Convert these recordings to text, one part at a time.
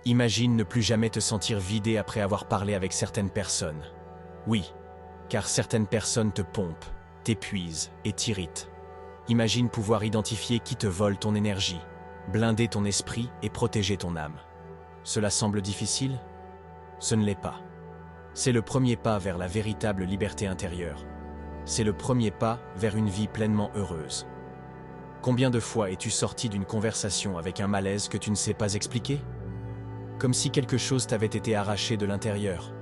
Imagine ne plus jamais te sentir vidé après avoir parlé avec certaines personnes. Oui, car certaines personnes te pompent, t'épuisent et t'irritent. Imagine pouvoir identifier qui te vole ton énergie, blinder ton esprit et protéger ton âme. Cela semble difficile? Ce ne l'est pas. C'est le premier pas vers la véritable liberté intérieure. C'est le premier pas vers une vie pleinement heureuse. Combien de fois es-tu sorti d'une conversation avec un malaise que tu ne sais pas expliquer? Comme si quelque chose t'avait été arraché de l'intérieur.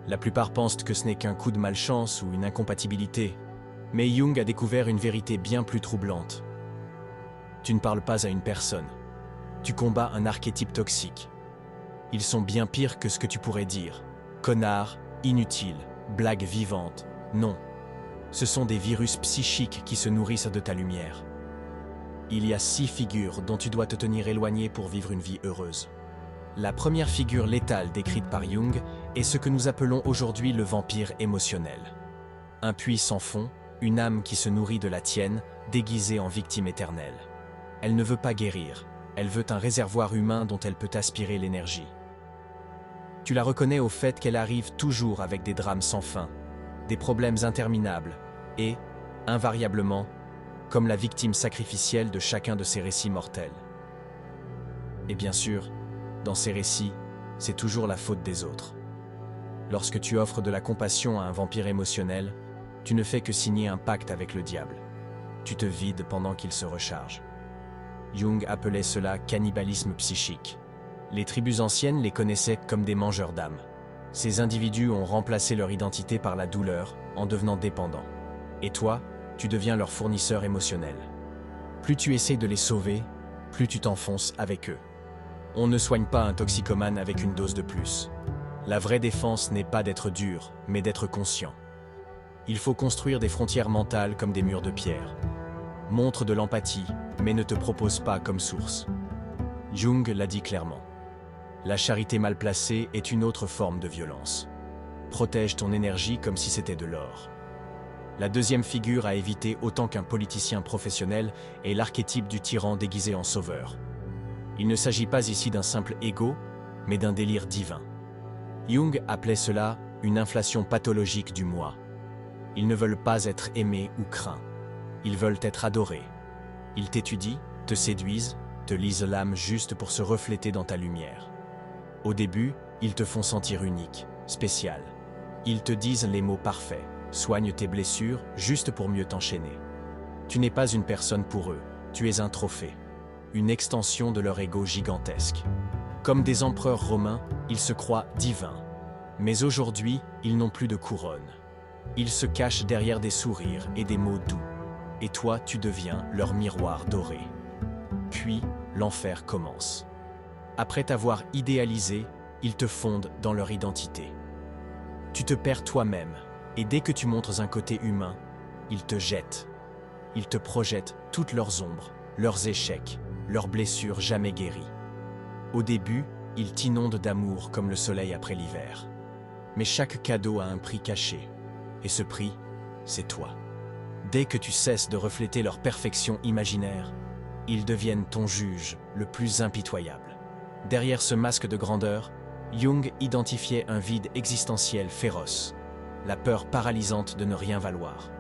La plupart pensent que ce n'est qu'un coup de malchance ou une incompatibilité, mais Jung a découvert une vérité bien plus troublante. Tu ne parles pas à une personne. Tu combats un archétype toxique. Ils sont bien pires que ce que tu pourrais dire. Connard, inutile, blague vivante. Non. Ce sont des virus psychiques qui se nourrissent de ta lumière. Il y a 6 figures dont tu dois te tenir éloigné pour vivre une vie heureuse. La première figure létale décrite par Jung est ce que nous appelons aujourd'hui le vampire émotionnel. Un puits sans fond, une âme qui se nourrit de la tienne, déguisée en victime éternelle. Elle ne veut pas guérir, elle veut un réservoir humain dont elle peut aspirer l'énergie. Tu la reconnais au fait qu'elle arrive toujours avec des drames sans fin, des problèmes interminables et, invariablement, comme la victime sacrificielle de chacun de ces récits mortels. Et bien sûr, dans ces récits, c'est toujours la faute des autres. Lorsque tu offres de la compassion à un vampire émotionnel, tu ne fais que signer un pacte avec le diable. Tu te vides pendant qu'il se recharge. Jung appelait cela cannibalisme psychique. Les tribus anciennes les connaissaient comme des mangeurs d'âmes. Ces individus ont remplacé leur identité par la douleur en devenant dépendants. Et toi, tu deviens leur fournisseur émotionnel. Plus tu essaies de les sauver, plus tu t'enfonces avec eux. On ne soigne pas un toxicomane avec une dose de plus. La vraie défense n'est pas d'être dur, mais d'être conscient. Il faut construire des frontières mentales comme des murs de pierre. Montre de l'empathie, mais ne te propose pas comme source. Jung l'a dit clairement. La charité mal placée est une autre forme de violence. Protège ton énergie comme si c'était de l'or. La deuxième figure à éviter autant qu'un politicien professionnel est l'archétype du tyran déguisé en sauveur. Il ne s'agit pas ici d'un simple ego, mais d'un délire divin. Jung appelait cela une inflation pathologique du moi. Ils ne veulent pas être aimés ou craints. Ils veulent être adorés. Ils t'étudient, te séduisent, te lisent l'âme juste pour se refléter dans ta lumière. Au début, ils te font sentir unique, spécial. Ils te disent les mots parfaits, soignent tes blessures juste pour mieux t'enchaîner. Tu n'es pas une personne pour eux, tu es un trophée. Une extension de leur ego gigantesque. Comme des empereurs romains, ils se croient divins. Mais aujourd'hui, ils n'ont plus de couronne. Ils se cachent derrière des sourires et des mots doux. Et toi, tu deviens leur miroir doré. Puis, l'enfer commence. Après t'avoir idéalisé, ils te fondent dans leur identité. Tu te perds toi-même, et dès que tu montres un côté humain, ils te jettent. Ils te projettent toutes leurs ombres, leurs échecs, leurs blessures jamais guéries. Au début, ils t'inondent d'amour comme le soleil après l'hiver. Mais chaque cadeau a un prix caché, et ce prix, c'est toi. Dès que tu cesses de refléter leur perfection imaginaire, ils deviennent ton juge le plus impitoyable. Derrière ce masque de grandeur, Jung identifiait un vide existentiel féroce, la peur paralysante de ne rien valoir.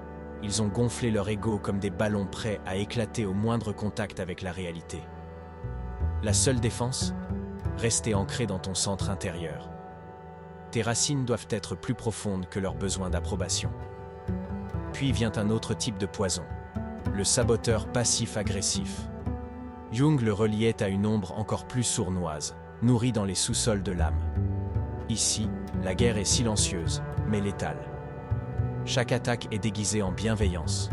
Ils ont gonflé leur ego comme des ballons prêts à éclater au moindre contact avec la réalité. La seule défense? Rester ancré dans ton centre intérieur. Tes racines doivent être plus profondes que leurs besoins d'approbation. Puis vient un autre type de poison, le saboteur passif-agressif. Jung le reliait à une ombre encore plus sournoise, nourrie dans les sous-sols de l'âme. Ici, la guerre est silencieuse, mais létale. Chaque attaque est déguisée en bienveillance.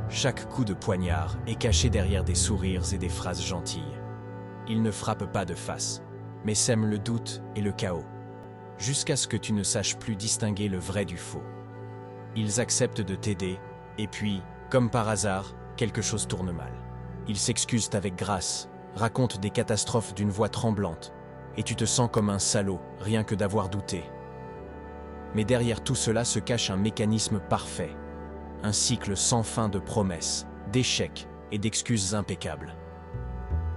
Chaque coup de poignard est caché derrière des sourires et des phrases gentilles. Ils ne frappent pas de face, mais sèment le doute et le chaos, jusqu'à ce que tu ne saches plus distinguer le vrai du faux. Ils acceptent de t'aider, et puis, comme par hasard, quelque chose tourne mal. Ils s'excusent avec grâce, racontent des catastrophes d'une voix tremblante, et tu te sens comme un salaud, rien que d'avoir douté. Mais derrière tout cela se cache un mécanisme parfait, un cycle sans fin de promesses, d'échecs et d'excuses impeccables.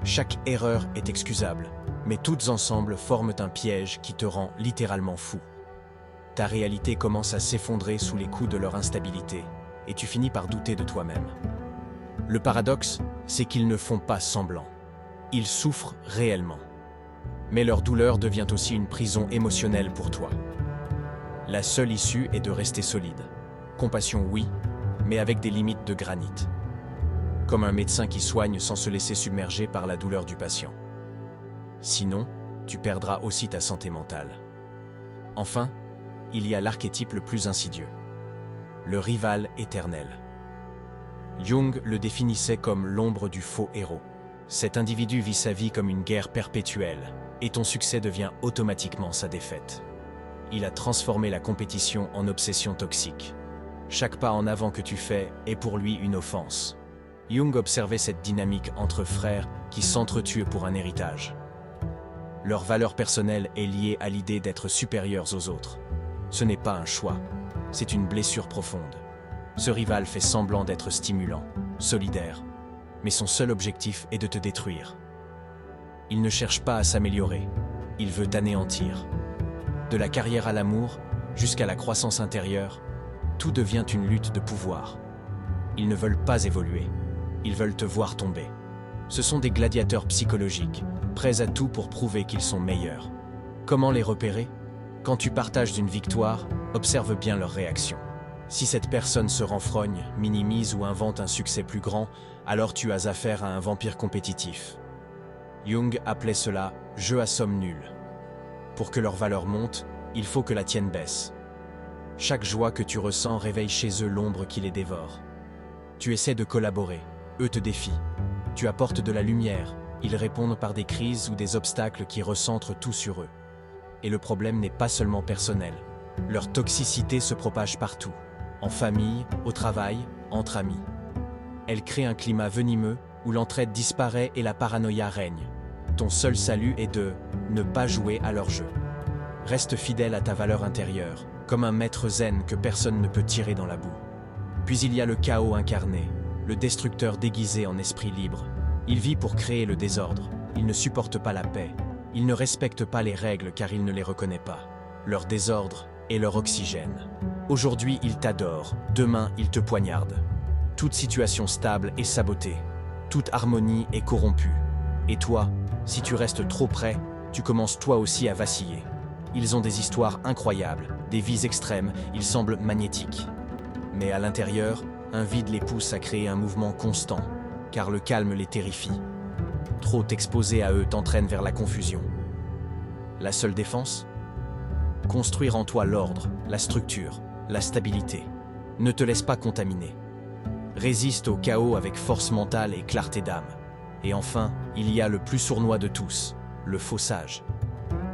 Chaque erreur est excusable, Mais toutes ensemble forment un piège qui te rend littéralement fou. Ta réalité commence à s'effondrer sous les coups de leur instabilité, et tu finis par douter de toi-même. Le paradoxe, c'est qu'ils ne font pas semblant. Ils souffrent réellement. Mais leur douleur devient aussi une prison émotionnelle pour toi. La seule issue est de rester solide. Compassion, oui, mais avec des limites de granit. Comme un médecin qui soigne sans se laisser submerger par la douleur du patient. Sinon, tu perdras aussi ta santé mentale. Enfin, il y a l'archétype le plus insidieux. Le rival éternel. Jung le définissait comme l'ombre du faux héros. Cet individu vit sa vie comme une guerre perpétuelle, et ton succès devient automatiquement sa défaite. Il a transformé la compétition en obsession toxique. Chaque pas en avant que tu fais est pour lui une offense. Jung observait cette dynamique entre frères qui s'entretuent pour un héritage. Leur valeur personnelle est liée à l'idée d'être supérieurs aux autres. Ce n'est pas un choix, c'est une blessure profonde. Ce rival fait semblant d'être stimulant, solidaire, mais son seul objectif est de te détruire. Il ne cherche pas à s'améliorer, il veut t'anéantir. De la carrière à l'amour, jusqu'à la croissance intérieure, tout devient une lutte de pouvoir. Ils ne veulent pas évoluer, ils veulent te voir tomber. Ce sont des gladiateurs psychologiques, prêts à tout pour prouver qu'ils sont meilleurs. Comment les repérer ? Quand tu partages d'une victoire, observe bien leur réaction. Si cette personne se renfrogne, minimise ou invente un succès plus grand, alors tu as affaire à un vampire compétitif. Jung appelait cela « jeu à somme nulle ». Pour que leur valeur monte, il faut que la tienne baisse. Chaque joie que tu ressens réveille chez eux l'ombre qui les dévore. Tu essaies de collaborer, eux te défient. Tu apportes de la lumière, ils répondent par des crises ou des obstacles qui recentrent tout sur eux. Et le problème n'est pas seulement personnel. Leur toxicité se propage partout, en famille, au travail, entre amis. Elle crée un climat venimeux où l'entraide disparaît et la paranoïa règne. Ton seul salut est de ne pas jouer à leur jeu. Reste fidèle à ta valeur intérieure, comme un maître zen que personne ne peut tirer dans la boue. Puis il y a le chaos incarné, le destructeur déguisé en esprit libre. Il vit pour créer le désordre, il ne supporte pas la paix. Il ne respecte pas les règles car il ne les reconnaît pas. Leur désordre est leur oxygène. Aujourd'hui, il t'adore, demain, il te poignarde. Toute situation stable est sabotée. Toute harmonie est corrompue. Et toi, si tu restes trop près, tu commences toi aussi à vaciller. Ils ont des histoires incroyables, des vies extrêmes, ils semblent magnétiques. Mais à l'intérieur, un vide les pousse à créer un mouvement constant, car le calme les terrifie. Trop t'exposer à eux t'entraîne vers la confusion. La seule défense ? Construire en toi l'ordre, la structure, la stabilité. Ne te laisse pas contaminer. Résiste au chaos avec force mentale et clarté d'âme. Et enfin, il y a le plus sournois de tous, le faux sage.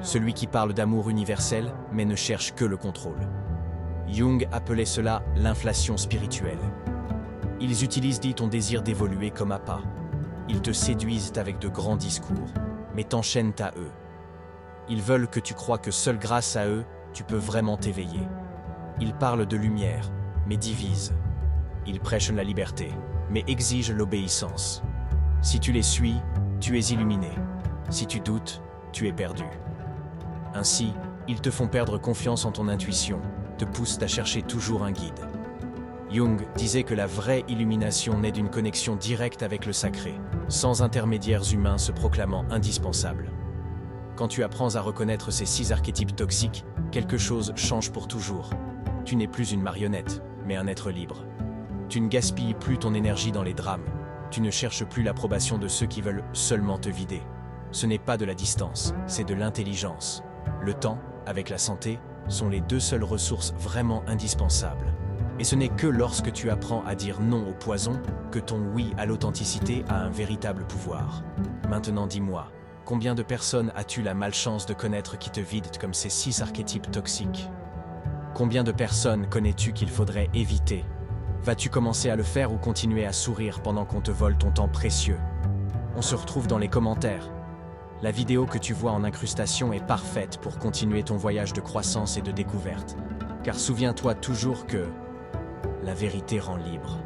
Celui qui parle d'amour universel, mais ne cherche que le contrôle. Jung appelait cela l'inflation spirituelle. Ils utilisent ton désir d'évoluer comme appât. Ils te séduisent avec de grands discours, mais t'enchaînent à eux. Ils veulent que tu crois que seul grâce à eux, tu peux vraiment t'éveiller. Ils parlent de lumière, mais divisent. Ils prêchent la liberté, mais exigent l'obéissance. Si tu les suis, tu es illuminé. Si tu doutes, tu es perdu. Ainsi, ils te font perdre confiance en ton intuition, te poussent à chercher toujours un guide. Jung disait que la vraie illumination naît d'une connexion directe avec le sacré, sans intermédiaires humains se proclamant indispensables. Quand tu apprends à reconnaître ces 6 archétypes toxiques, quelque chose change pour toujours. Tu n'es plus une marionnette, mais un être libre. Tu ne gaspilles plus ton énergie dans les drames. Tu ne cherches plus l'approbation de ceux qui veulent seulement te vider. Ce n'est pas de la distance, c'est de l'intelligence. Le temps, avec la santé, sont les 2 seules ressources vraiment indispensables. Et ce n'est que lorsque tu apprends à dire non au poison que ton oui à l'authenticité a un véritable pouvoir. Maintenant dis-moi, combien de personnes as-tu la malchance de connaître qui te vident comme ces 6 archétypes toxiques ? Combien de personnes connais-tu qu'il faudrait éviter ? Vas-tu commencer à le faire ou continuer à sourire pendant qu'on te vole ton temps précieux ? On se retrouve dans les commentaires. La vidéo que tu vois en incrustation est parfaite pour continuer ton voyage de croissance et de découverte. Car souviens-toi toujours que la vérité rend libre.